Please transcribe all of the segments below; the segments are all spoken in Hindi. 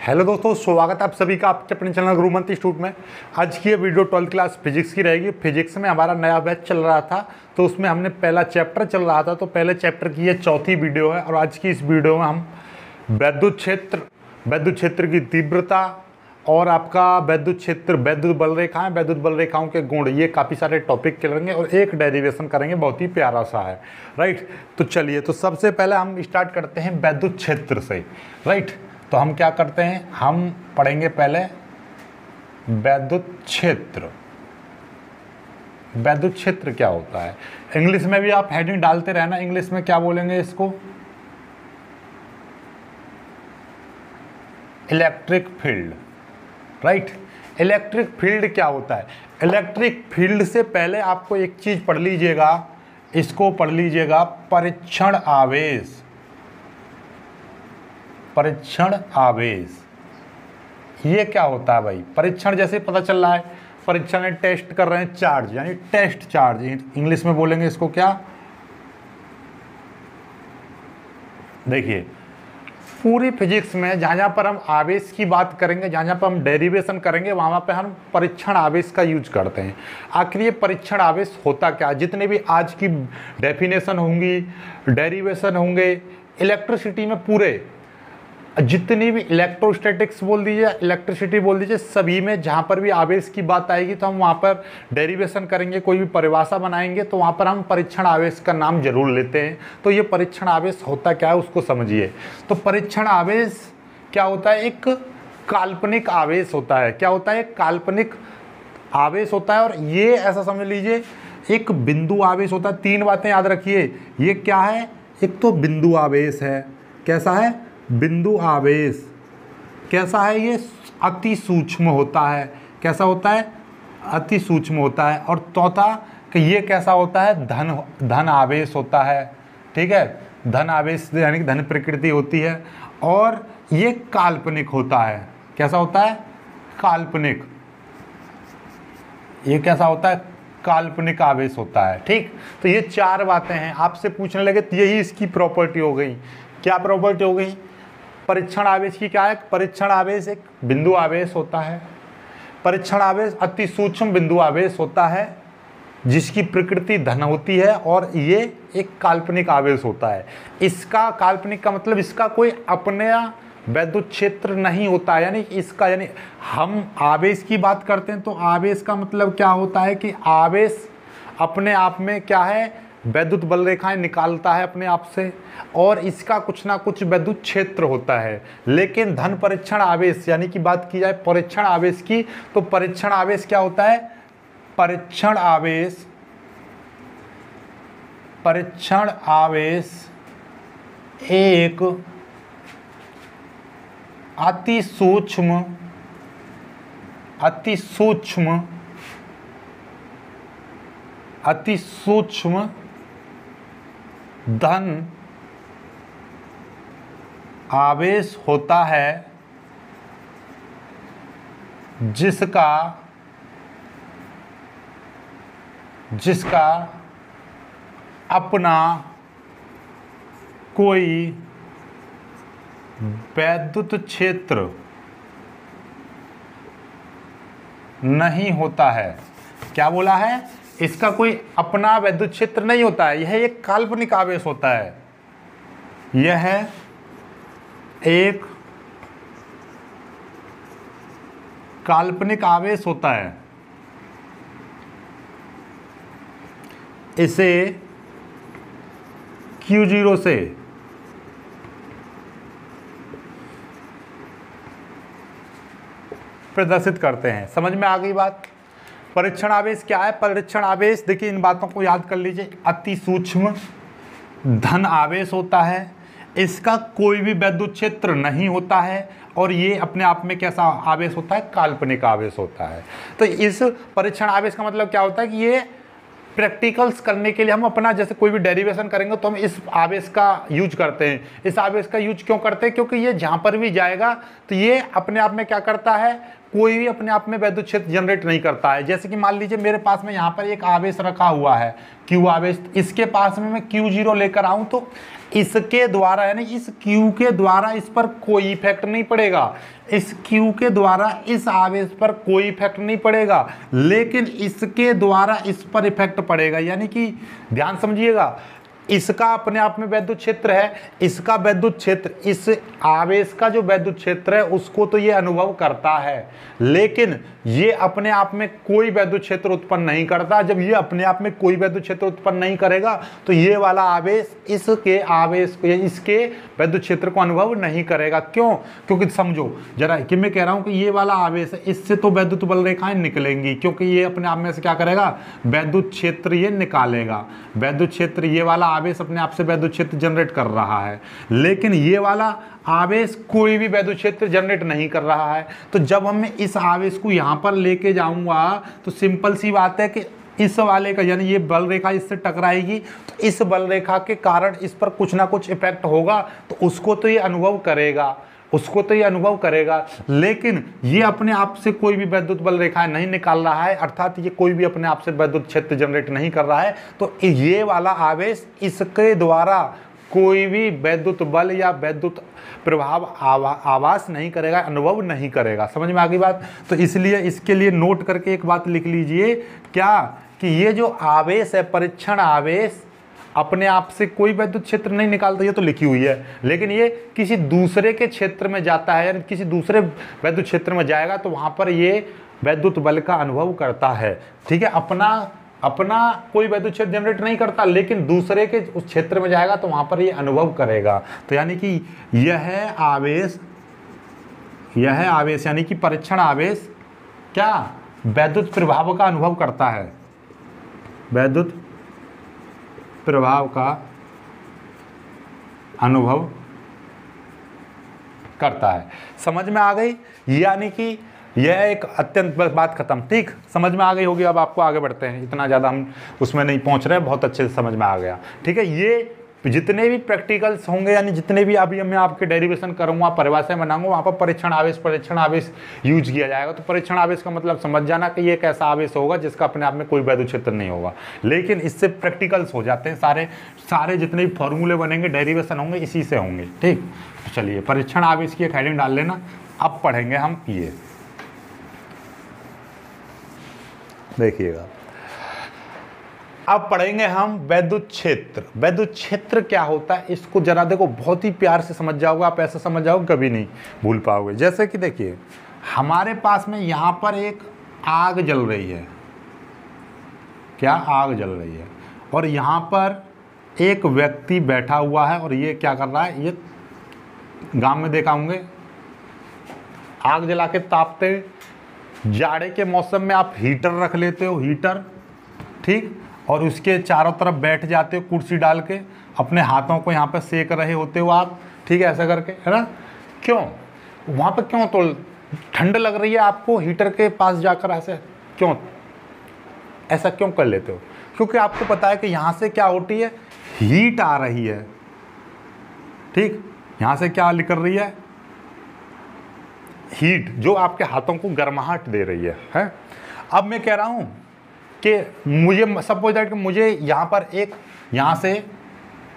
हेलो दोस्तों, स्वागत है आप सभी का आपके अपने चैनल गुरुमंत्र इंस्टीट्यूट में। आज की ये वीडियो 12th क्लास फिजिक्स की रहेगी। फिजिक्स में हमारा नया बैच चल रहा था तो उसमें हमने पहला चैप्टर चल रहा था, तो पहले चैप्टर की ये चौथी वीडियो है। और आज की इस वीडियो में हम वैद्युत क्षेत्र की तीव्रता और आपका वैद्युत क्षेत्र, वैद्युत बल रेखाएं, वैद्युत बल रेखाओं के गुण, ये काफ़ी सारे टॉपिक करेंगे और एक डेरिवेशन करेंगे, बहुत ही प्यारा सा है। राइट, तो चलिए, तो सबसे पहले हम स्टार्ट करते हैं वैद्युत क्षेत्र से। राइट, तो हम क्या करते हैं, हम पढ़ेंगे पहले वैद्युत क्षेत्र। वैद्युत क्षेत्र क्या होता है, इंग्लिश में भी आप हेडिंग डालते रहना। इंग्लिश में क्या बोलेंगे इसको, electric field. Right, electric field क्या होता है। इलेक्ट्रिक फील्ड से पहले आपको एक चीज पढ़ लीजिएगा, इसको पढ़ लीजिएगा, परीक्षण आवेश। परीक्षण आवेश ये क्या होता है भाई। परीक्षण जैसे पता चल रहा है, परीक्षण में टेस्ट कर रहे हैं चार्ज, यानी टेस्ट चार्ज। इंग्लिश में बोलेंगे इसको क्या, देखिए पूरी फिजिक्स में जहाँ जहाँ पर हम आवेश की बात करेंगे, जहाँ जहाँ पर हम डेरिवेशन करेंगे, वहाँ पे हम परीक्षण आवेश का यूज करते हैं। आखिर ये परीक्षण आवेश होता क्या, जितने भी आज की डेफिनेशन होंगी, डेरिवेशन होंगे इलेक्ट्रिसिटी में, पूरे जितनी भी इलेक्ट्रोस्टैटिक्स बोल दीजिए, इलेक्ट्रिसिटी बोल दीजिए, सभी में जहाँ पर भी आवेश की बात आएगी तो हम वहाँ पर डेरिवेशन करेंगे, कोई भी परिभाषा बनाएंगे तो वहाँ पर हम परीक्षण आवेश का नाम जरूर लेते हैं। तो ये परीक्षण आवेश होता क्या है उसको समझिए। तो परीक्षण आवेश क्या होता है, एक काल्पनिक आवेश होता है। क्या होता है, एक काल्पनिक आवेश होता है। और ये ऐसा समझ लीजिए एक बिंदु आवेश होता है। तीन बातें याद रखिए, ये क्या है, एक तो बिंदु आवेश है, कैसा है, बिंदु आवेश कैसा है, ये अति सूक्ष्म होता है। कैसा होता है, अति सूक्ष्म होता है। और चौथा कि ये कैसा होता है, धन आवेश होता है। ठीक है, धन आवेश यानी कि धन प्रकृति होती है। और ये काल्पनिक होता है। कैसा होता है, काल्पनिक। ये कैसा होता है, काल्पनिक आवेश होता है। ठीक, तो ये चार बातें हैं। आपसे पूछने लगे तो यही इसकी प्रॉपर्टी हो गई। क्या प्रॉपर्टी हो गई, परीक्षण आवेश की क्या है, परीक्षण आवेश एक बिंदु आवेश होता है। परीक्षण आवेश अति सूक्ष्म बिंदु आवेश होता है जिसकी प्रकृति धन होती है, और ये एक काल्पनिक आवेश होता है। इसका काल्पनिक का मतलब इसका कोई अपने वैद्युत क्षेत्र नहीं होता है। यानी इसका, यानी हम आवेश की बात करते हैं तो आवेश का मतलब क्या होता है कि आवेश अपने आप में क्या है, वैद्युत बल रेखाएं निकालता है अपने आप से, और इसका कुछ ना कुछ वैद्युत क्षेत्र होता है। लेकिन धन परीक्षण आवेश यानी कि बात की जाए परीक्षण आवेश की, तो परीक्षण आवेश क्या होता है, परीक्षण आवेश एक अति सूक्ष्म धन आवेश होता है जिसका अपना कोई वैद्युत क्षेत्र नहीं होता है। क्या बोला है, इसका कोई अपना वैद्युत क्षेत्र नहीं होता है। यह एक काल्पनिक आवेश होता है। यह एक काल्पनिक आवेश होता है। इसे Q0 से प्रदर्शित करते हैं। समझ में आ गई बात। परीक्षण आवेश क्या है, परीक्षण आवेश देखिए, इन बातों को याद कर लीजिए। अति सूक्ष्म धन आवेश होता है, इसका कोई भी वैद्युत क्षेत्र नहीं होता है, और ये अपने आप में कैसा आवेश होता है, काल्पनिक आवेश होता है। तो इस परीक्षण आवेश का मतलब क्या होता है कि ये प्रैक्टिकल्स करने के लिए हम अपना, जैसे कोई भी डेरिवेशन करेंगे तो हम इस आवेश का यूज करते हैं। इस आवेश का यूज क्यों करते हैं, क्योंकि ये जहाँ पर भी जाएगा तो ये अपने आप में क्या करता है, कोई भी अपने आप में वैद्युत क्षेत्र जनरेट नहीं करता है। जैसे कि मान लीजिए मेरे पास में यहाँ पर एक आवेश रखा हुआ है, Q आवेश, इसके पास में मैं Q0 लेकर आऊं तो इसके द्वारा यानी इस Q के द्वारा इस पर कोई इफेक्ट नहीं पड़ेगा, इस Q के द्वारा इस आवेश पर कोई इफेक्ट नहीं पड़ेगा, लेकिन इसके द्वारा इस पर इफेक्ट पड़ेगा। यानी कि ध्यान समझिएगा, इसका अपने आप में वैद्युत क्षेत्र है, इसका वैद्युत क्षेत्र, इस आवेश का जो वैद्युत क्षेत्र है उसको तो ये अनुभव करता है, लेकिन ये अपने आप में कोई वैद्युत क्षेत्र उत्पन्न नहीं करता। जब ये अपने आप में कोई वैद्युत क्षेत्र उत्पन्न नहीं करेगा तो ये वाला आवेश इसके आवेश को, इसके वैद्युत क्षेत्र को अनुभव नहीं करेगा। क्यों? क्योंकि समझो जरा कि मैं कह रहा हूं कि ये वाला आवेश है, इससे तो वैद्युत बल रेखाएं निकलेंगी, क्योंकि ये अपने आप में से क्या करेगा, वैद्युत क्षेत्र ये निकालेगा। वैद्युत क्षेत्र, ये वाला आवेश अपने आप से वैद्युत क्षेत्र जनरेट कर रहा है, लेकिन ये वाला आवेश कोई भी वैद्युत क्षेत्र जनरेट नहीं कर रहा है। तो जब मैं इस आवेश को यहाँ पर लेके जाऊंगा तो सिंपल सी बात है कि इस वाले का यानी ये बल रेखा इससे टकराएगी तो इस बल रेखा के कारण इस पर कुछ ना कुछ इफेक्ट होगा, तो उसको तो ये अनुभव करेगा, उसको तो ये अनुभव करेगा, लेकिन ये अपने आप से कोई भी वैद्युत बल रेखाएं नहीं निकाल रहा है, अर्थात ये कोई भी अपने आप से वैद्युत क्षेत्र जनरेट नहीं कर रहा है। तो ये वाला आवेश इसके द्वारा कोई भी वैद्युत बल या वैद्युत प्रभाव आवास नहीं करेगा, अनुभव नहीं करेगा। समझ में आ गई बात? तो इसलिए इसके लिए नोट करके एक बात लिख लीजिए, क्या कि ये जो आवेश है, परीक्षण आवेश, अपने आप से कोई वैद्युत क्षेत्र नहीं निकालता, ये तो लिखी हुई है, लेकिन ये किसी दूसरे के क्षेत्र में जाता है, यानी किसी दूसरे वैद्युत क्षेत्र में जाएगा तो वहां पर ये वैद्युत बल का अनुभव करता है। ठीक है, अपना कोई वैद्युत क्षेत्र जनरेट नहीं करता, लेकिन दूसरे के उस क्षेत्र में जाएगा तो वहां पर ये अनुभव करेगा। तो यानी कि यह आवेश यानी कि परीक्षण आवेश क्या वैद्युत प्रभाव का अनुभव करता है, वैद्युत प्रभाव का अनुभव करता है। समझ में आ गई? यानी कि यह एक अत्यंत बात खत्म। ठीक, समझ में आ गई होगी। अब आपको आगे बढ़ते हैं, इतना ज़्यादा हम उसमें नहीं पहुंच रहे, बहुत अच्छे से समझ में आ गया। ठीक है, ये जितने भी प्रैक्टिकल्स होंगे यानी जितने भी अभी मैं आपके डेरिवेशन करूँगा, परिभाषाएं बनाऊंगा, वहाँ पर परीक्षण आवेश यूज किया जाएगा। तो परीक्षण आवेश का मतलब समझ जाना कि ये एक ऐसा आवेश होगा जिसका अपने आप में कोई वैद्युत क्षेत्र नहीं होगा, लेकिन इससे प्रैक्टिकल्स हो जाते हैं। सारे जितने भी फॉर्मूले बनेंगे, डेरिवेशन होंगे, इसी से होंगे। ठीक, तो चलिए परीक्षण आवेश की एक हेडिंग डाल लेना। अब पढ़ेंगे हम ये, देखिएगा, अब पढ़ेंगे हम वैद्युत क्षेत्र। वैद्युत क्षेत्र क्या होता है इसको जरा देखो, बहुत ही प्यार से समझ जाओगे आप, ऐसा समझ जाओगे कभी नहीं भूल पाओगे। जैसे कि देखिए, हमारे पास में यहाँ पर एक आग जल रही है, क्या आग जल रही है, और यहाँ पर एक व्यक्ति बैठा हुआ है और ये क्या कर रहा है, ये गांव में देखा होंगे आग जला के तापते, जाड़े के मौसम में आप हीटर रख लेते हो, हीटर, ठीक, और उसके चारों तरफ बैठ जाते हो कुर्सी डाल के, अपने हाथों को यहाँ पे सेक रहे होते हो आप, ठीक है, ऐसा करके, है ना। क्यों वहाँ पे, क्यों, तो ठंड लग रही है आपको, हीटर के पास जाकर ऐसे क्यों, ऐसा क्यों कर लेते हो? क्योंकि आपको पता है कि यहाँ से क्या होती है, हीट आ रही है। ठीक, यहाँ से क्या निकल रही है, हीट, जो आपके हाथों को गर्माहट दे रही है? अब मैं कह रहा हूँ कि मुझे सपोज दैट कि मुझे यहाँ पर यहाँ से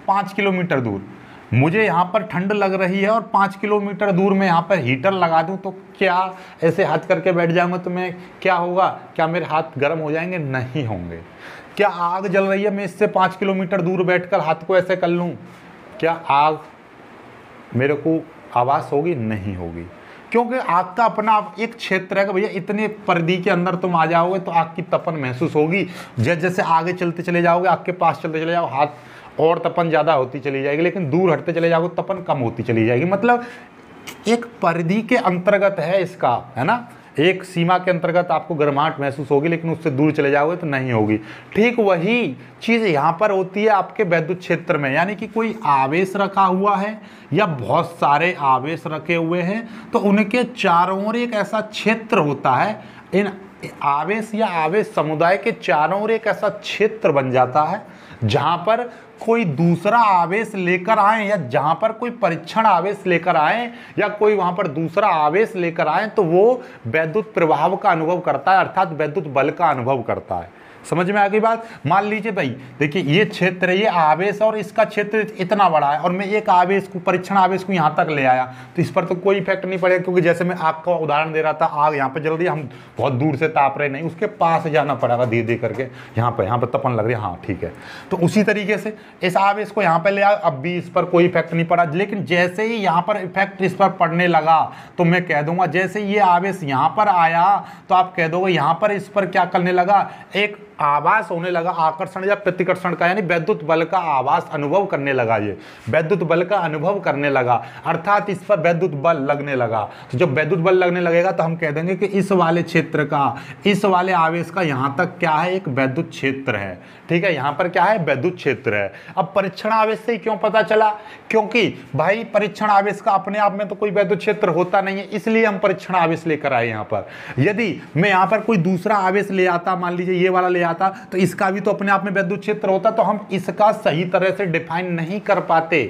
5 किलोमीटर दूर मुझे यहाँ पर ठंड लग रही है और 5 किलोमीटर दूर में यहाँ पर हीटर लगा दूँ तो क्या ऐसे हाथ करके बैठ जाऊँगा तो मैं, क्या होगा, क्या मेरे हाथ गर्म हो जाएंगे? नहीं होंगे। क्या आग जल रही है, मैं इससे 5 किलोमीटर दूर बैठकर हाथ को ऐसे कर लूँ, क्या आग मेरे को आवाज़ होगी? नहीं होगी, क्योंकि आग का अपना एक क्षेत्र है कि भैया इतने परिधि के अंदर तुम आ जाओगे तो आग की तपन महसूस होगी। जैसे जैसे आगे चलते चले जाओगे, आग के पास चलते चले जाओ, हाथ और तपन ज़्यादा होती चली जाएगी, लेकिन दूर हटते चले जाओगे तपन कम होती चली जाएगी। मतलब एक परिधि के अंतर्गत है इसका, है ना, एक सीमा के अंतर्गत आपको गर्माहट महसूस होगी, लेकिन उससे दूर चले जाओगे तो नहीं होगी। ठीक वही चीज़ यहाँ पर होती है आपके वैद्युत क्षेत्र में, यानी कि कोई आवेश रखा हुआ है या बहुत सारे आवेश रखे हुए हैं तो उनके चारों ओर एक ऐसा क्षेत्र होता है, इन आवेश या आवेश समुदाय के चारों ओर एक ऐसा क्षेत्र बन जाता है जहाँ पर कोई दूसरा आवेश लेकर आए या जहां पर कोई परीक्षण आवेश लेकर आए या कोई वहां पर दूसरा आवेश लेकर आए तो वो वैद्युत प्रभाव का अनुभव करता है, अर्थात वैद्युत बल का अनुभव करता है। समझ में आ गई बात। मान लीजिए भाई देखिए ये क्षेत्र है, ये आवेश और इसका क्षेत्र इतना बड़ा है और मैं एक आवेश को परीक्षण आवेश को यहाँ तक ले आया तो इस पर तो कोई इफेक्ट नहीं पड़ेगा, क्योंकि जैसे मैं आग का उदाहरण दे रहा था, आग यहाँ पे जल रही है, हम बहुत दूर से ताप रहे नहीं, उसके पास जाना पड़ेगा धीरे धीरे करके, यहाँ पे तपन लग रही है, हाँ ठीक है। तो उसी तरीके से इस आवेश को यहाँ पे ले आया, अब भी इस पर कोई इफेक्ट नहीं पड़ा, लेकिन जैसे ही यहाँ पर इफेक्ट इस पर पड़ने लगा तो मैं कह दूंगा, जैसे ये आवेश यहाँ पर आया तो आप कह दोगे यहाँ पर इस पर क्या करने लगा, एक आभास होने लगा आकर्षण या प्रतिकर्षण का, यानी वैद्युत बल का आभास अनुभव करने लगा, ये वैद्युत बल का अनुभव करने लगा, अर्थात इस पर वैद्युत बल लगने लगा। तो जब वैद्युत बल लगने लगेगा तो हम कह देंगे कि इस वाले क्षेत्र का, इस वाले आवेश का यहां तक क्या है, एक वैद्युत क्षेत्र है। ठीक है, यहां पर क्या है, वैद्युत क्षेत्र है। अब परीक्षण आवेश से क्यों पता चला, क्योंकि भाई परीक्षण आवेश का अपने आप में तो कोई वैद्युत क्षेत्र होता नहीं है, इसलिए हम परीक्षण आवेश लेकर आए यहाँ पर। यदि मैं यहाँ पर कोई दूसरा आवेश ले आता, मान लीजिए ये वाला ले आता, तो इसका भी तो अपने आप में वैद्युत क्षेत्र होता, तो हम इसका सही तरह से डिफाइन नहीं कर पाते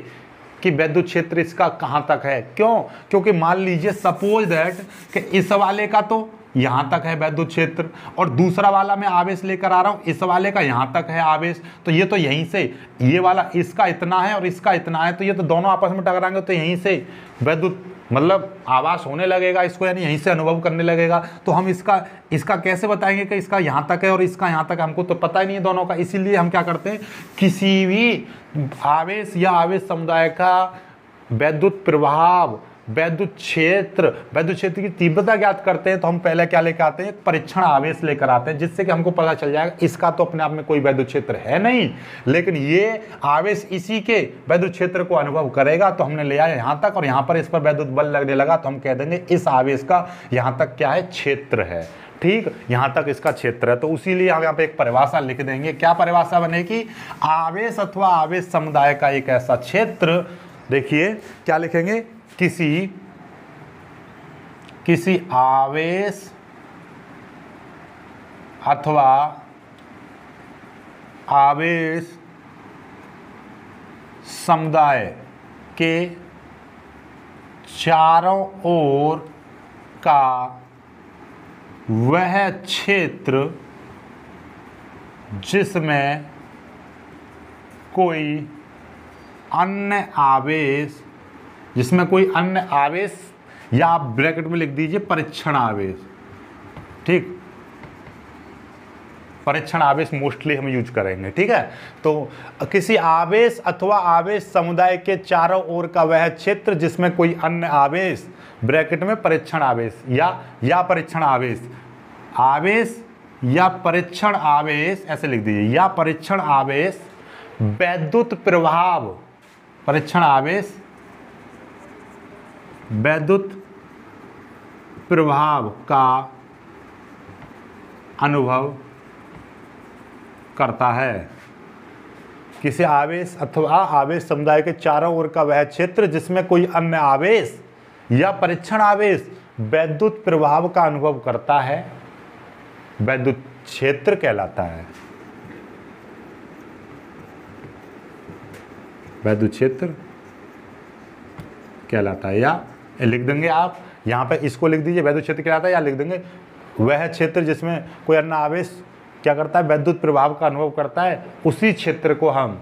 कि वैद्युत क्षेत्र इसका कहां तक है। क्यों, क्योंकि मान लीजिए सपोज दैट कि इस वाले का तो यहां तक है वैद्युत क्षेत्र और दूसरा वाला मैं आवेश लेकर आ रहा हूं, इस वाले का यहां तक है आवेश, तो ये तो यहीं से, ये वाला इसका इतना है और इसका इतना है, तो ये तो दोनों आपस में टकराएंगे, तो यहीं से वैद्युत मतलब आवास होने लगेगा इसको, यानी यहीं से अनुभव करने लगेगा। तो हम इसका कैसे बताएंगे कि इसका यहाँ तक है और इसका यहाँ तक, हमको तो पता ही नहीं है दोनों का। इसीलिए हम क्या करते हैं, किसी भी आवेश या आवेश समुदाय का वैद्युत प्रभाव, वैद्युत क्षेत्र की तीव्रता ज्ञात करते हैं तो हम पहले क्या लेकर आते हैं, एक परीक्षण आवेश लेकर आते हैं, जिससे कि हमको पता चल जाएगा इसका तो अपने आप में कोई वैद्युत क्षेत्र है नहीं, लेकिन ये आवेश इसी के वैद्युत क्षेत्र को अनुभव करेगा। तो हमने ले आया यहाँ तक और यहाँ पर इस पर वैद्युत बल लगने लगा, तो हम कह देंगे इस आवेश का यहाँ तक क्या है, क्षेत्र है। ठीक, यहां तक इसका क्षेत्र है। तो उसीलिए हम यहाँ पे एक परिभाषा लिख देंगे। क्या परिभाषा बनेगी, आवेश अथवा आवेश समुदाय का एक ऐसा क्षेत्र, देखिए क्या लिखेंगे, किसी आवेश अथवा आवेश समुदाय के चारों ओर का वह क्षेत्र जिसमें कोई अन्य आवेश, या आप ब्रैकेट में लिख दीजिए परीक्षण आवेश। ठीक, परीक्षण आवेश मोस्टली हम यूज करेंगे। ठीक है, तो किसी आवेश अथवा आवेश समुदाय के चारों ओर का वह क्षेत्र जिसमें कोई अन्य आवेश, ब्रैकेट में परीक्षण आवेश या परीक्षण आवेश या परीक्षण आवेश, ऐसे लिख दीजिए, या परीक्षण आवेश वैद्युत प्रभाव, परीक्षण आवेश वैद्युत प्रभाव का अनुभव करता है। किसी आवेश अथवा आवेश समुदाय के चारों ओर का वह क्षेत्र जिसमें कोई अन्य आवेश या परीक्षण आवेश वैद्युत प्रभाव का अनुभव करता है, वैद्युत क्षेत्र कहलाता है। वैद्युत क्षेत्र कहलाता है, या लिख देंगे आप यहाँ पे, इसको लिख दीजिए वैद्युत क्षेत्र कहलाता है, या लिख देंगे वह क्षेत्र जिसमें कोई अन्य आवेश क्या करता है, वैद्युत प्रभाव का अनुभव करता है, उसी क्षेत्र को हम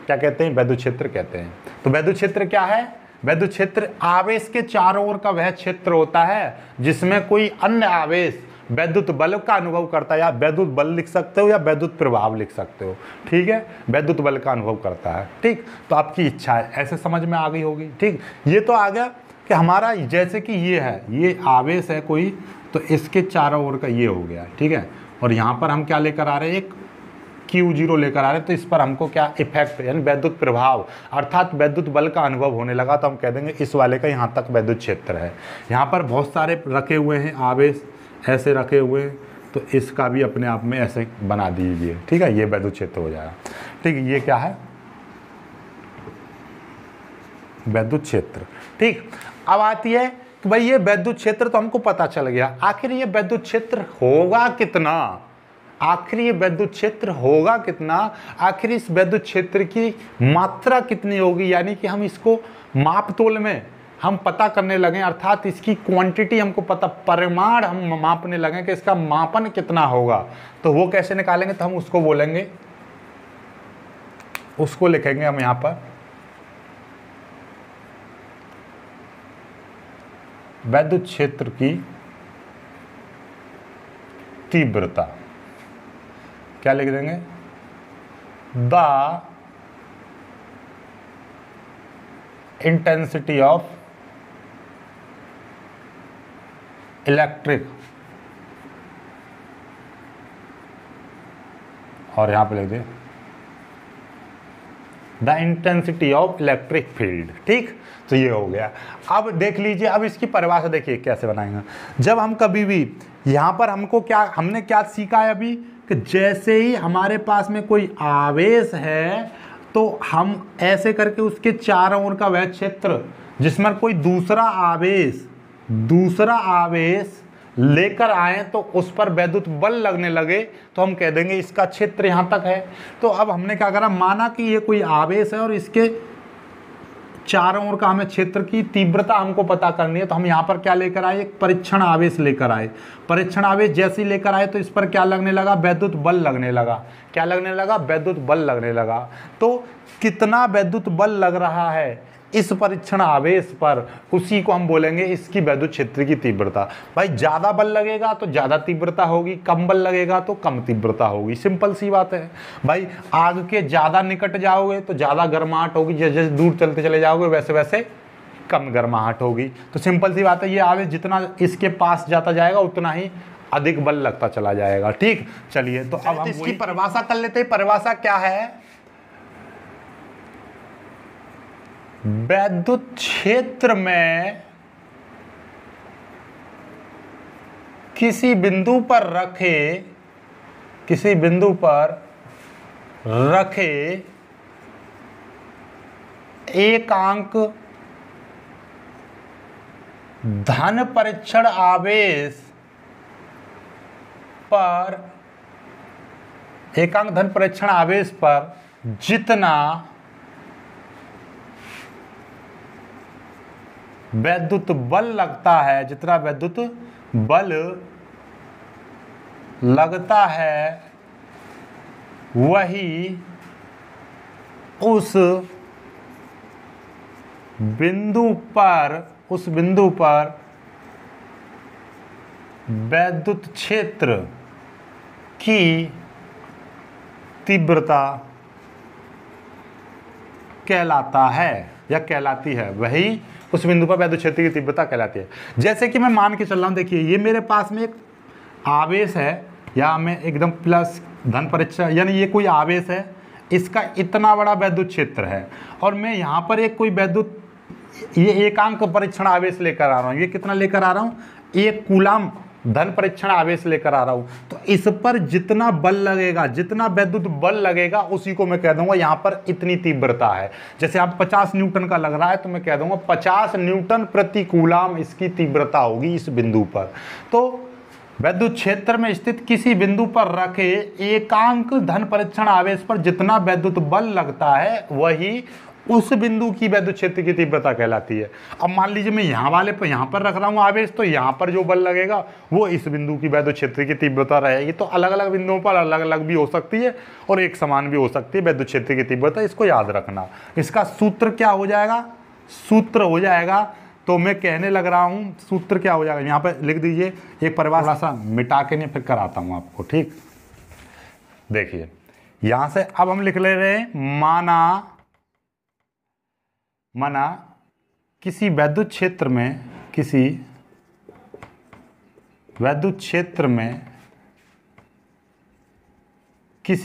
क्या कहते हैं, वैद्युत क्षेत्र कहते हैं। तो वैद्युत क्षेत्र क्या है, वैद्युत क्षेत्र आवेश के चारों ओर का वह क्षेत्र होता है जिसमें कोई अन्य आवेश वैद्युत बल का अनुभव करता है, या वैद्युत बल लिख सकते हो या वैद्युत प्रभाव लिख सकते हो। ठीक है, वैद्युत बल का अनुभव करता है। ठीक, तो आपकी इच्छा है, ऐसे समझ में आ गई होगी। ठीक, ये तो आ गया कि हमारा जैसे कि ये है, ये आवेश है कोई, तो इसके चारों ओर का ये हो गया। ठीक है, और यहाँ पर हम क्या लेकर आ रहे हैं, एक Q0 लेकर आ रहे हैं, तो इस पर हमको क्या इफेक्ट, यानी वैद्युत प्रभाव अर्थात वैद्युत बल का अनुभव होने लगा, तो हम कह देंगे इस वाले का यहाँ तक वैद्युत क्षेत्र है। यहाँ पर बहुत सारे रखे हुए हैं आवेश, ऐसे रखे हुए हैं, तो इसका भी अपने आप में ऐसे बना दीजिए। ठीक है, ये वैद्युत क्षेत्र हो जाएगा। ठीक, ये क्या है, वैद्युत क्षेत्र। ठीक, अब आती है कि भाई ये वैद्युत क्षेत्र तो हमको पता चल गया, आखिर ये वैद्युत क्षेत्र होगा कितना, आखिर ये विद्युत क्षेत्र होगा कितना, आखिर इस विद्युत क्षेत्र की मात्रा कितनी होगी, यानी कि हम इसको मापतोल में हम पता करने लगे, अर्थात इसकी क्वांटिटी हमको पता, परिमाण हम मापने लगे कि इसका मापन कितना होगा। तो वो कैसे निकालेंगे, तो हम उसको बोलेंगे, उसको लिखेंगे हम यहां पर विद्युत क्षेत्र की तीव्रता। क्या लिख देंगे, द इंटेंसिटी ऑफ इलेक्ट्रिक, और यहां पे लिख दे the intensity of electric field. ठीक, तो ये हो गया। अब देख लीजिए, अब इसकी परिभाषा देखिए कैसे बनाएंगे। जब हम कभी भी यहां पर हमने क्या सीखा है अभी, कि जैसे ही हमारे पास में कोई आवेश है तो हम ऐसे करके उसके चारों ओर का वह क्षेत्र जिसमें कोई दूसरा आवेश लेकर आए तो उस पर वैद्युत बल लगने लगे तो हम कह देंगे इसका क्षेत्र यहां तक है। तो अब हमने क्या करा, माना कि ये कोई आवेश है और इसके चारों ओर का हमें क्षेत्र की तीव्रता हमको पता करनी है, तो हम यहाँ पर क्या लेकर आए, एक परीक्षण आवेश लेकर आए। परीक्षण आवेश जैसे ही लेकर आए तो इस पर क्या लगने लगा, वैद्युत बल लगने लगा। क्या लगने लगा, वैद्युत बल लगने लगा। तो कितना वैद्युत बल लग रहा है इस परीक्षण आवेश पर, उसी को हम बोलेंगे इसकी वैद्युत क्षेत्र की तीव्रता। भाई ज्यादा बल लगेगा तो ज्यादा तीव्रता होगी, कम बल लगेगा तो कम तीव्रता होगी, सिंपल सी बात है। भाई आग के ज्यादा निकट जाओगे तो ज्यादा गर्माहट होगी, जैसे जैसे दूर चलते चले जाओगे वैसे वैसे कम गर्माहट होगी। तो सिंपल सी बात है, ये आवेश जितना इसके पास जाता जाएगा उतना ही अधिक बल लगता चला जाएगा। ठीक, चलिए तो अब हम इसकी परिभाषा कर लेते हैं। परिभाषा क्या है, वैद्युत क्षेत्र में किसी बिंदु पर रखे एकांक धन परीक्षण आवेश पर जितना वैद्युत बल लगता है वही उस बिंदु पर वैद्युत क्षेत्र की तीव्रता कहलाता है या कहलाती है, वही उस बिंदु पर वैद्युत क्षेत्र की तीव्रता कहलाती है। जैसे कि मैं मान के चल रहा हूं, देखिए ये मेरे पास में एक आवेश है, या मैं एकदम प्लस धन परीक्षण, यानी ये कोई आवेश है, इसका इतना बड़ा वैद्युत क्षेत्र है, और मैं यहाँ पर एक कोई वैद्युत ये एकांक परीक्षण आवेश लेकर आ रहा हूँ। ये कितना लेकर आ रहा हूँ, एक कूलाम धन परीक्षण आवेश लेकर आ रहा हूं। तो इस पर जितना बल लगेगा, जितना वैद्युत बल लगेगा, उसी को मैं कह दूंगा यहां पर इतनी तीव्रता है। जैसे आप 50 न्यूटन का लग रहा है तो मैं कह दूंगा 50 न्यूटन प्रति कूलाम इसकी तीव्रता होगी इस बिंदु पर। तो वैद्युत क्षेत्र में स्थित किसी बिंदु पर रखे एकांक धन परीक्षण आवेश पर जितना वैद्युत बल लगता है वही उस बिंदु की वैद्युत क्षेत्र की तीव्रता कहलाती है। अब मान लीजिए मैं यहाँ पर रख रहा हूँ आवेश, तो यहाँ पर जो बल लगेगा वो इस बिंदु की वैद्युत क्षेत्र की तीव्रता रहेगी। तो अलग अलग बिंदुओं पर अलग अलग भी हो सकती है और एक समान भी हो सकती है वैद्युत क्षेत्र की तीव्रता, इसको याद रखना। इसका सूत्र क्या हो जाएगा, सूत्र हो जाएगा, तो मैं कहने लग रहा हूँ सूत्र क्या हो जाएगा, यहाँ पर लिख दीजिए। एक परिभाषा सा मिटा के नहीं फिर कराता हूँ आपको। ठीक, देखिए यहाँ से अब हम लिख ले रहे हैं, माना किसी वैद्युत क्षेत्र में किसी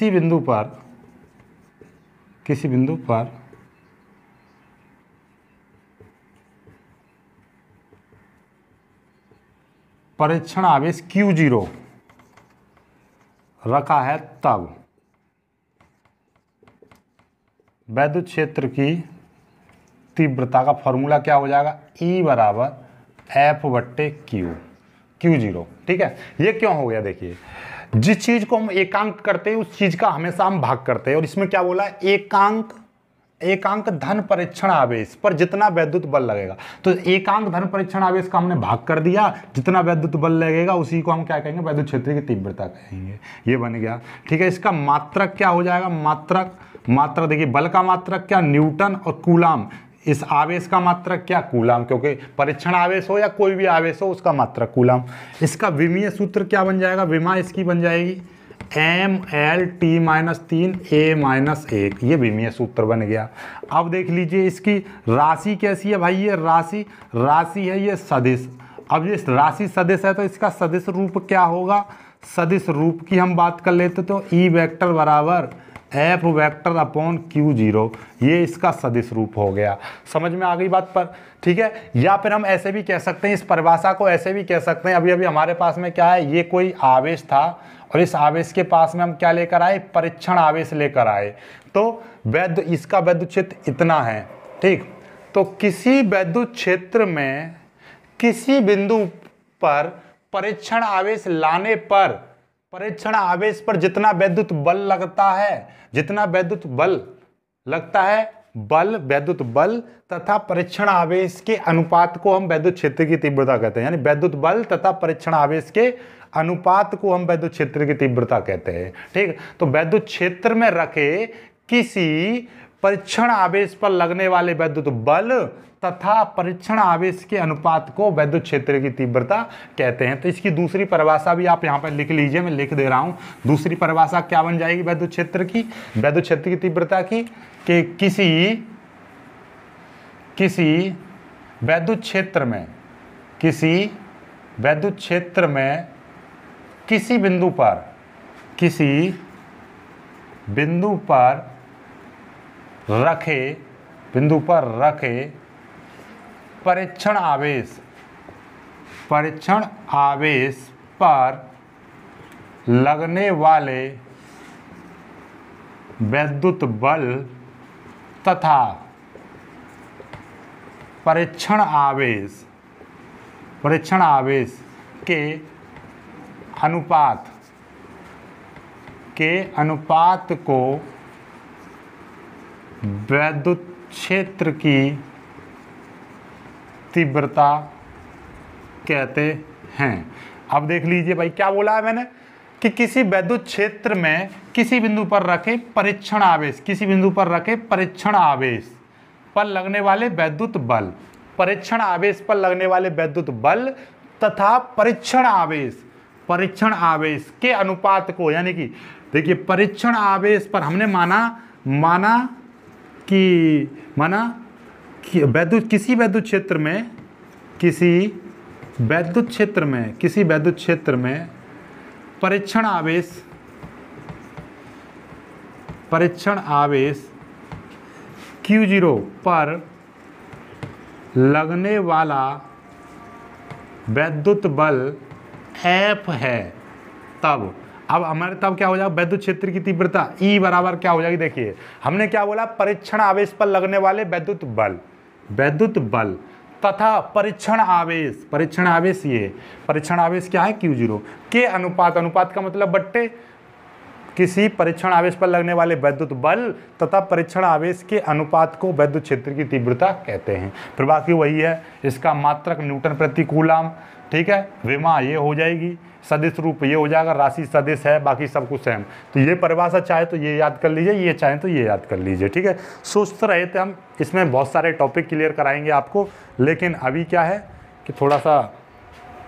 बिंदु पर परीक्षण आवेश Q0 रखा है, तब वैद्युत क्षेत्र की तीव्रता का फॉर्मूला क्या हो जाएगा, E बराबर F/Q, Q0। ठीक है, ये क्यों हो गया, देखिए जिस चीज को हम एकांक करते हैं उस चीज का हमेशा हम भाग करते हैं। और इसमें क्या बोला है, एकांक धन परीक्षण आवेश पर जितना वैद्युत बल लगेगा, तो एकांक धन परीक्षण आवेश का हमने भाग कर दिया, जितना वैद्युत बल लगेगा उसी को हम क्या कहेंगे, वैद्युत क्षेत्र की तीव्रता कहेंगे। ये बन गया। ठीक है, इसका मात्रक क्या हो जाएगा, मात्रक देखिए, बल का मात्रक क्या, न्यूटन, और कूलाम। इस आवेश का मात्रक क्या, कूलाम, क्योंकि परीक्षण आवेश हो या कोई भी आवेश हो उसका मात्रक कूलाम। इसका विमीय सूत्र क्या बन जाएगा, विमा इसकी बन जाएगी ML/T-3 A-1, ये विमीय सूत्र बन गया। अब देख लीजिए इसकी राशि कैसी है भाई, ये राशि है, ये सदिश। अब ये राशि सदिश है तो इसका सदिश रूप क्या होगा, सदिश रूप की हम बात कर लेते तो E वेक्टर बराबर F वेक्टर अपॉन Q0, ये इसका सदिश रूप हो गया। समझ में आ गई बात पर, ठीक है। या फिर हम ऐसे भी कह सकते हैं, इस परिभाषा को ऐसे भी कह सकते हैं, अभी हमारे पास में क्या है, ये कोई आवेश था और इस आवेश के पास में हम क्या लेकर आए, परीक्षण आवेश लेकर आए। तो इसका विद्युत क्षेत्र इतना है, ठीक। तो किसी विद्युत क्षेत्र में किसी बिंदु पर परीक्षण आवेश लाने पर, परीक्षण आवेश पर जितना विद्युत बल लगता है, जितना विद्युत बल लगता है, विद्युत बल तथा परीक्षण आवेश के अनुपात को हम विद्युत क्षेत्र की तीव्रता कहते हैं। यानी विद्युत बल तथा परीक्षण आवेश के अनुपात को हम विद्युत क्षेत्र की तीव्रता कहते हैं, ठीक। तो विद्युत क्षेत्र में रखे किसी परीक्षण आवेश पर लगने वाले विद्युत बल तथा परीक्षण आवेश के अनुपात को विद्युत क्षेत्र की तीव्रता कहते हैं। तो इसकी दूसरी परिभाषा भी आप यहाँ पर लिख लीजिए, मैं लिख दे रहा हूँ। दूसरी परिभाषा क्या बन जाएगी विद्युत क्षेत्र की, विद्युत क्षेत्र की तीव्रता की, कि किसी विद्युत क्षेत्र में किसी बिंदु पर रखे परीक्षण आवेश पर लगने वाले विद्युत बल तथा परीक्षण आवेश के अनुपात को विद्युत क्षेत्र की तीव्रता कहते हैं। अब देख लीजिए भाई, क्या बोला है मैंने, कि किसी विद्युत क्षेत्र में किसी बिंदु पर रखे परीक्षण आवेश पर लगने वाले विद्युत बल, परीक्षण आवेश पर लगने वाले विद्युत बल तथा परीक्षण आवेश के अनुपात को, यानी कि देखिए परीक्षण आवेश पर हमने माना कि किसी विद्युत क्षेत्र में परीक्षण आवेश Q0 पर लगने वाला विद्युत बल F है, तब क्या हो जाएगा, विद्युत क्षेत्र की तीव्रता E बराबर क्या हो जाएगी। देखिए हमने क्या बोला, परीक्षण आवेश पर लगने वाले विद्युत बल तथा परीक्षण आवेश क्या है, Q0 के अनुपात का मतलब बट्टे किसी परीक्षण आवेश पर लगने वाले विद्युत बल तथा परीक्षण आवेश के अनुपात को विद्युत क्षेत्र की तीव्रता कहते हैं। फिर बाकी वही है, इसका मात्रक न्यूटन प्रति कूलाम, ठीक है। विमा ये हो जाएगी, सदिश रूप ये हो जाएगा, राशि सदिश है, बाकी सब कुछ सेम। तो ये परिभाषा चाहे तो ये याद कर लीजिए, ये चाहे तो ये याद कर लीजिए, ठीक है। सोचते रहे थे हम इसमें बहुत सारे टॉपिक क्लियर कराएंगे आपको, लेकिन अभी क्या है कि थोड़ा सा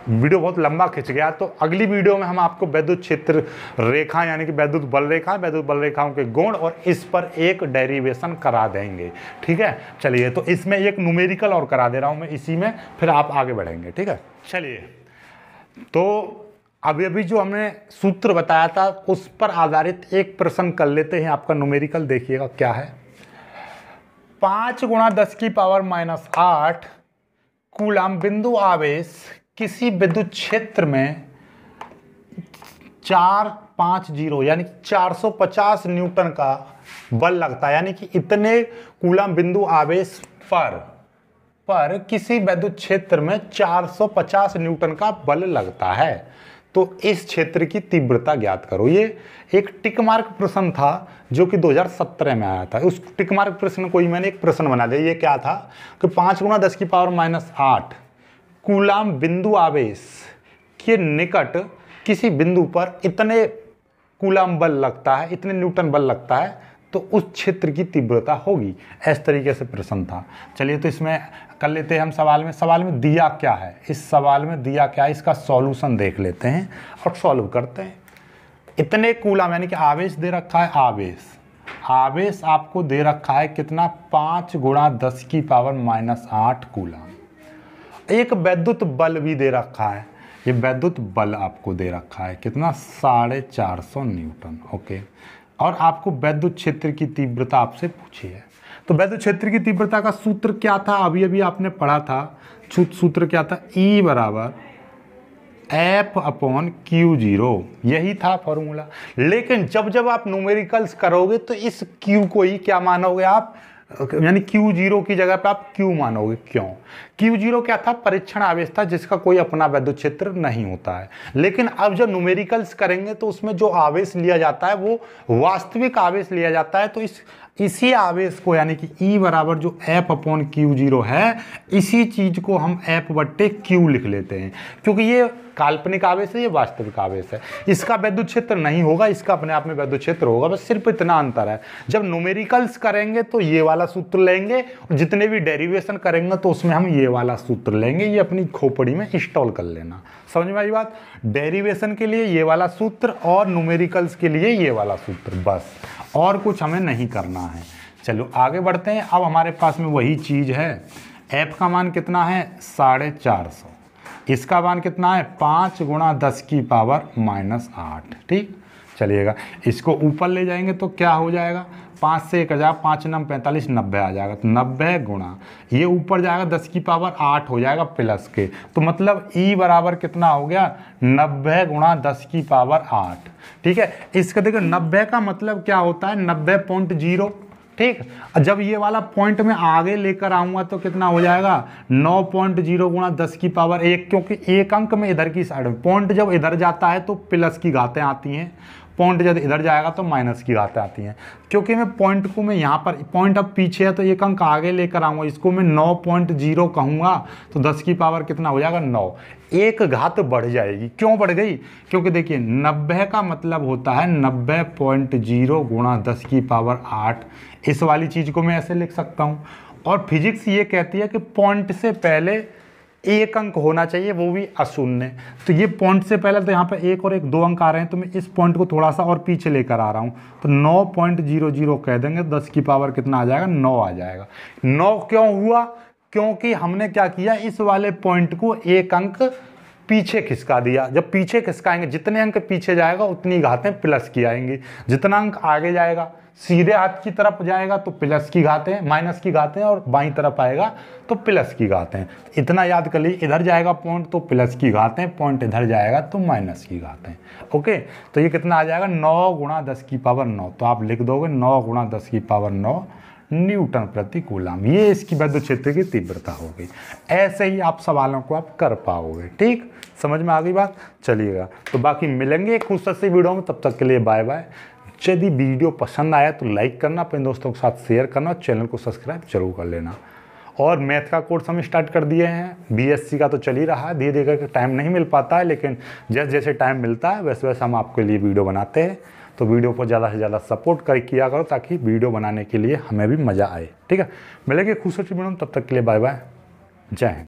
वीडियो बहुत लंबा खिंच गया। तो अगली वीडियो में हम आपको विद्युत क्षेत्र रेखा यानी कि विद्युत बल रेखाओं के गुण और इस पर एक डेरिवेशन करा देंगे, ठीक है। चलिए, तो इसमें एक न्यूमेरिकल और करा दे रहा हूँ मैं इसी में, फिर आप आगे बढ़ेंगे, ठीक है। चलिए, तो अभी जो हमने सूत्र बताया था उस पर आधारित एक प्रश्न कर लेते हैं। आपका न्यूमेरिकल देखिएगा क्या है। 5 × 10⁻⁸ कूलम बिंदु आवेश किसी विद्युत क्षेत्र में 450 यानी 450 न्यूटन का बल लगता है। यानी कि इतने कूलम बिंदु आवेश पर किसी विद्युत क्षेत्र में 450 न्यूटन का बल लगता है, तो इस क्षेत्र की तीव्रता ज्ञात करो। ये एक टिक मार्क प्रश्न था जो कि 2017 में आया था। उस टिक मार्क प्रश्न को ही मैंने एक प्रश्न बना दिया। ये क्या था कि 5 × 10⁻⁸ कूलाम बिंदु आवेश के निकट किसी बिंदु पर इतने कूलाम बल लगता है, इतने न्यूटन बल लगता है, तो उस क्षेत्र की तीव्रता होगी। इस तरीके से प्रश्न था। चलिए तो इसमें कर लेते हैं हम सवाल में दिया क्या है, इस सवाल में दिया क्या है, इसका सॉल्यूशन देख लेते हैं और सॉल्व करते हैं। इतने कूलाम यानी कि आवेश दे रखा है, आवेश आपको दे रखा है कितना, 5 × 10⁻⁸ कूलाम। एक वैद्युत बल भी दे रखा है, ये वैद्युत बल आपको दे रखा है कितना, 450 न्यूटन। ओके, और आपको वैद्युत क्षेत्र की तीव्रता आपसे पूछी है। तो वैद्युत क्षेत्र की तीव्रता का सूत्र क्या था, अभी आपने पढ़ा था। सूत्र क्या था, E = F/Q0, यही था फॉर्मूला। लेकिन जब आप न्यूमेरिकल्स करोगे तो इस Q को ही क्या मानोगे आप, यानी Q0 की जगह पे आप Q मानोगे। क्यों? Q0 क्या था, परीक्षण आवेश था जिसका कोई अपना वैद्युत क्षेत्र नहीं होता है। लेकिन अब जब न्यूमेरिकल्स करेंगे तो उसमें जो आवेश लिया जाता है वो वास्तविक आवेश लिया जाता है। तो इसी आवेश को यानी कि E = जो F/Q0 है, इसी चीज को हम F/Q लिख लेते हैं, क्योंकि ये काल्पनिक आवेश है, ये वास्तविक आवेश है। इसका वैद्युत क्षेत्र नहीं होगा, इसका अपने आप में वैद्युत क्षेत्र होगा, बस सिर्फ इतना अंतर है। जब न्यूमेरिकल्स करेंगे तो ये वाला सूत्र लेंगे, और जितने भी डेरिवेशन करेंगे तो उसमें हम ये वाला सूत्र लेंगे। ये अपनी खोपड़ी में इंस्टॉल कर लेना। समझ में आई बात? डेरिवेशन के लिए ये वाला सूत्र और न्यूमेरिकल्स के लिए ये वाला सूत्र, बस, और कुछ हमें नहीं करना है। चलो आगे बढ़ते हैं। अब हमारे पास में वही चीज़ है, F का मान कितना है, 450, इसका मान कितना है, 5 × 10⁻⁸। ठीक, चलिएगा इसको ऊपर ले जाएंगे तो क्या हो जाएगा, 5 से 1 हज़ार, 5 9 45, 90 आ जाएगा। तो 90 गुणा ये ऊपर जाएगा 10⁸ हो जाएगा प्लस के, तो मतलब E = कितना हो गया, 90 × 10⁸। ठीक है, इसका देखो 90 का मतलब क्या होता है, 90.0। ठीक, जब ये वाला पॉइंट में आगे लेकर आऊंगा तो कितना हो जाएगा, 9.0 × 10⁻1, क्योंकि एक अंक में इधर की साइड में, पॉइंट जब इधर जाता है तो प्लस की घातें आती हैं, पॉइंट जब इधर जाएगा तो माइनस की घातें आती हैं। क्योंकि मैं पॉइंट को मैं यहाँ पर, पॉइंट अब पीछे है तो एक अंक आगे लेकर आऊँगा, इसको मैं 9.0 कहूँगा तो 10 की पावर कितना हो जाएगा, 9। एक घात बढ़ जाएगी। क्यों बढ़ गई, क्योंकि देखिए 90 का मतलब होता है 90.0 × 10⁸। इस वाली चीज़ को मैं ऐसे लिख सकता हूँ। और फिजिक्स ये कहती है कि पॉइंट से पहले एक अंक होना चाहिए, वो भी अशून्य। तो ये पॉइंट से पहले तो यहाँ पे 1 और 1 2 अंक आ रहे हैं, तो मैं इस पॉइंट को थोड़ा सा और पीछे लेकर आ रहा हूँ, तो 9.00 कह देंगे, 10 की पावर कितना आ जाएगा, 9 आ जाएगा। 9 क्यों हुआ, क्योंकि हमने क्या किया, इस वाले पॉइंट को एक अंक पीछे खिसका दिया। जब पीछे खिसकाएंगे, जितने अंक पीछे जाएगा उतनी घातें प्लस की आएंगी, जितना अंक आगे जाएगा सीधे हाथ की तरफ जाएगा तो प्लस की घातें, माइनस की घातें, और बाईं तरफ आएगा तो प्लस की घातें। इतना याद कर लीजिए, इधर जाएगा पॉइंट तो प्लस की घातें, पॉइंट इधर जाएगा तो माइनस की घातें। ओके, तो ये कितना आ जाएगा, 9 × 10⁻9। तो आप लिख दोगे 9 × 10⁻9 न्यूटन प्रति कूलाम। ये इसकी वैद्युत क्षेत्र की तीव्रता हो गई। ऐसे ही आप सवालों को आप कर पाओगे। ठीक, समझ में आ गई बात? चलिएगा, तो बाकी मिलेंगे एक खूबसूरत सी वीडियो में, तब तक के लिए बाय बाय। यदि वीडियो पसंद आया तो लाइक करना, अपने दोस्तों के साथ शेयर करना, और चैनल को सब्सक्राइब जरूर कर लेना। और मैथ का कोर्स हम स्टार्ट कर दिए हैं, BSc का तो चल ही रहा है, धीरे धीरे करके टाइम नहीं मिल पाता है, लेकिन जैसे जैसे टाइम मिलता है वैसे वैसे हम आपके लिए वीडियो बनाते हैं। तो वीडियो को ज़्यादा से ज़्यादा सपोर्ट किया करो, ताकि वीडियो बनाने के लिए हमें भी मज़ा आए। ठीक है, मिलेंगे खूबसूरत वीडियो में, तब तक के लिए बाय बाय, जय हिंद।